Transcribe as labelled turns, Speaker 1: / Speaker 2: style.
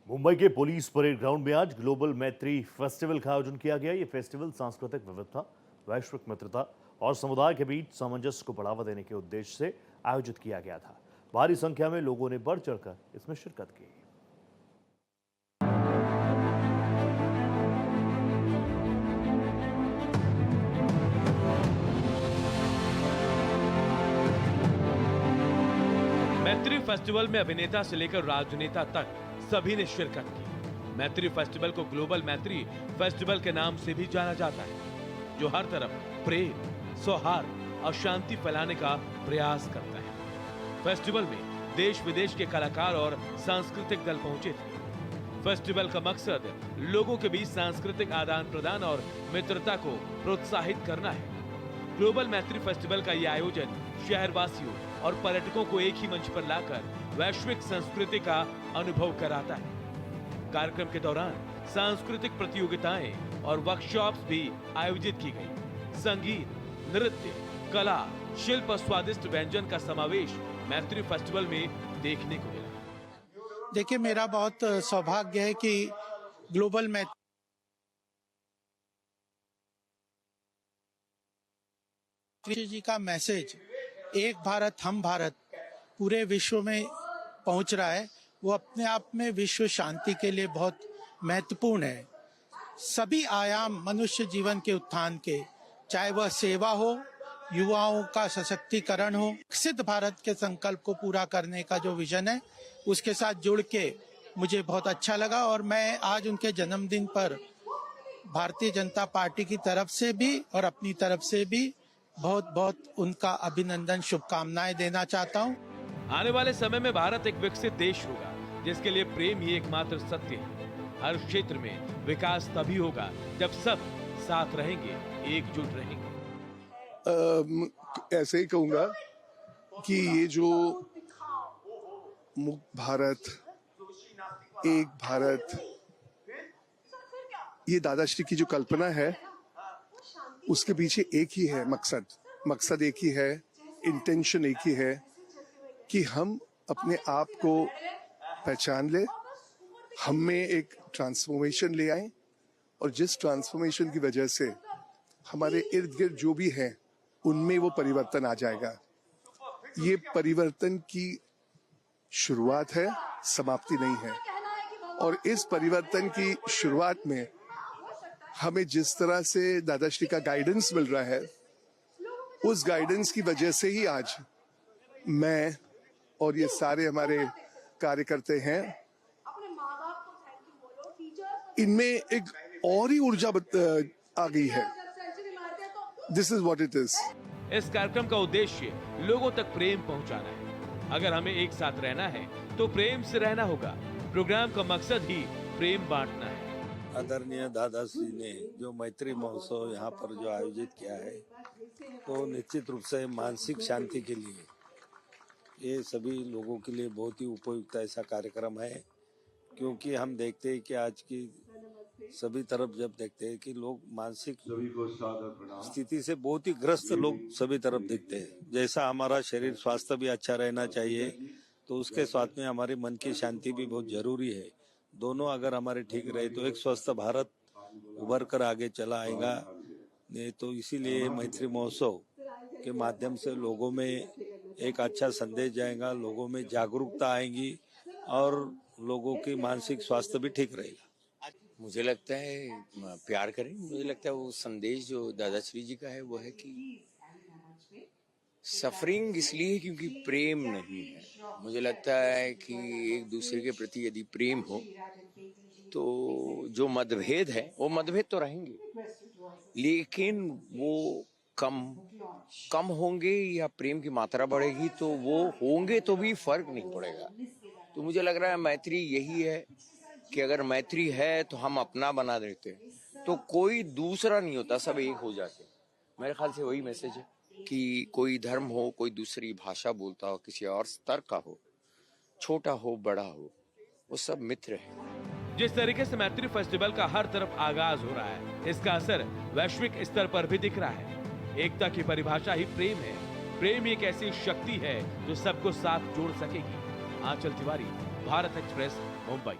Speaker 1: मुंबई के police parade ground में आज ग्लोबल मैत्री फेस्टिवल का आयोजन किया गया। ये फेस्टिवल सांस्कृतिक विविधता, वैश्विक मित्रता और समुदाय के बीच सामंजस्य को बढ़ावा देने के उद्देश्य से आयोजित किया गया था। भारी संख्या में लोगों ने बढ़ चढ़कर इसमें शिरकत की।
Speaker 2: मैत्री फेस्टिवल में अभिनेता से लेकर राजनेता तक सभी ने शिरकत की। मैत्री फेस्टिवल को ग्लोबल मैत्री फेस्टिवल के नाम से भी जाना जाता है, जो हर तरफ प्रेम, सौहार्द और शांति फैलाने का प्रयास करता है। फेस्टिवल में देश विदेश के कलाकार और सांस्कृतिक दल पहुंचे थे। फेस्टिवल का मकसद लोगों के बीच सांस्कृतिक आदान प्रदान और मित्रता को प्रोत्साहित करना है। ग्लोबल मैत्री फेस्टिवल का यह आयोजन शहरवासियों और पर्यटकों को एक ही मंच पर लाकर वैश्विक संस्कृति का अनुभव कराता है। कार्यक्रम के दौरान सांस्कृतिक प्रतियोगिताएं और वर्कशॉप्स भी आयोजित की गई। संगीत, नृत्य, कला, शिल्प और स्वादिष्ट व्यंजन का समावेश मैत्री फेस्टिवल में देखने को मिला।
Speaker 3: देखिए, मेरा बहुत सौभाग्य है कि ग्लोबल मैत्री जी का मैसेज एक भारत हम भारत पूरे विश्व में पहुंच रहा है। वो अपने आप में विश्व शांति के लिए बहुत महत्वपूर्ण है। सभी आयाम मनुष्य जीवन के उत्थान के, चाहे वह सेवा हो, युवाओं का सशक्तिकरण हो, विकसित भारत के संकल्प को पूरा करने का जो विजन है, उसके साथ जुड़ के मुझे बहुत अच्छा लगा। और मैं आज उनके जन्मदिन पर भारतीय जनता पार्टी की तरफ से भी और अपनी तरफ से भी बहुत बहुत उनका अभिनंदन, शुभकामनाएं देना चाहता हूं।
Speaker 2: आने वाले समय में भारत एक विकसित देश होगा, जिसके लिए प्रेम ही एकमात्र सत्य है। हर क्षेत्र में विकास तभी होगा जब सब साथ रहेंगे, एकजुट रहेंगे।
Speaker 4: ऐसे ही कहूंगा कि ये जो मुक्त भारत, एक भारत, ये दादाश्री की जो कल्पना है, उसके पीछे एक ही है मकसद एक ही है, इंटेंशन एक ही है कि हम अपने आप को पहचान ले, हम में एक ट्रांसफॉर्मेशन ले आए और जिस ट्रांसफॉर्मेशन की वजह से हमारे इर्द गिर्द जो भी है उनमें वो परिवर्तन आ जाएगा। ये परिवर्तन की शुरुआत है, समाप्ति नहीं है। और इस परिवर्तन की शुरुआत में हमें जिस तरह से दादाश्री का गाइडेंस मिल रहा है, उस गाइडेंस की वजह से ही आज मैं और ये सारे हमारे कार्यकर्ता हैं, इनमें एक और ही ऊर्जा आ गई है। This is what it is.
Speaker 2: इस कार्यक्रम का उद्देश्य लोगों तक प्रेम पहुंचाना है। अगर हमें एक साथ रहना है तो प्रेम से रहना होगा। प्रोग्राम का मकसद ही प्रेम बांटना है।
Speaker 5: आदरणीय दादाश्री ने जो मैत्री महोत्सव यहाँ पर जो आयोजित किया है, तो निश्चित रूप से मानसिक शांति के लिए ये सभी लोगों के लिए बहुत ही उपयुक्त ऐसा कार्यक्रम है। क्योंकि हम देखते हैं कि आज की सभी तरफ जब देखते हैं कि लोग मानसिक स्थिति से बहुत ही ग्रस्त लोग सभी तरफ दिखते हैं। जैसा हमारा शरीर स्वास्थ्य भी अच्छा रहना चाहिए, तो उसके साथ में हमारी मन की शांति भी बहुत जरूरी है। दोनों अगर हमारे ठीक रहे तो एक स्वस्थ भारत उभर कर आगे चला आएगा। नहीं तो इसीलिए मैत्री महोत्सव के माध्यम से लोगों में एक अच्छा संदेश जाएगा, लोगों में जागरूकता आएगी और लोगों की मानसिक स्वास्थ्य भी ठीक रहेगा।
Speaker 6: मुझे लगता है प्यार करें। मुझे लगता है वो संदेश जो दादाश्री जी का है वो है कि सफरिंग इसलिए क्योंकि प्रेम नहीं है। मुझे लगता है कि एक दूसरे के प्रति यदि प्रेम हो तो जो मतभेद है वो मतभेद तो रहेंगे, लेकिन वो कम होंगे या प्रेम की मात्रा बढ़ेगी तो वो होंगे तो भी फर्क नहीं पड़ेगा। तो मुझे लग रहा है मैत्री यही है कि अगर मैत्री है तो हम अपना बना देते तो कोई दूसरा नहीं होता, सब एक हो जाते। मेरे ख्याल से वही मैसेज है कि कोई धर्म हो, कोई दूसरी भाषा बोलता हो, किसी और स्तर का हो, छोटा हो बड़ा हो, वो सब मित्र है।
Speaker 2: जिस तरीके से मैत्री फेस्टिवल का हर तरफ आगाज हो रहा है, इसका असर वैश्विक स्तर पर भी दिख रहा है। एकता की परिभाषा ही प्रेम है। प्रेम एक ऐसी शक्ति है जो सबको साथ जोड़ सकेगी। आंचल तिवारी, भारत एक्सप्रेस, मुंबई।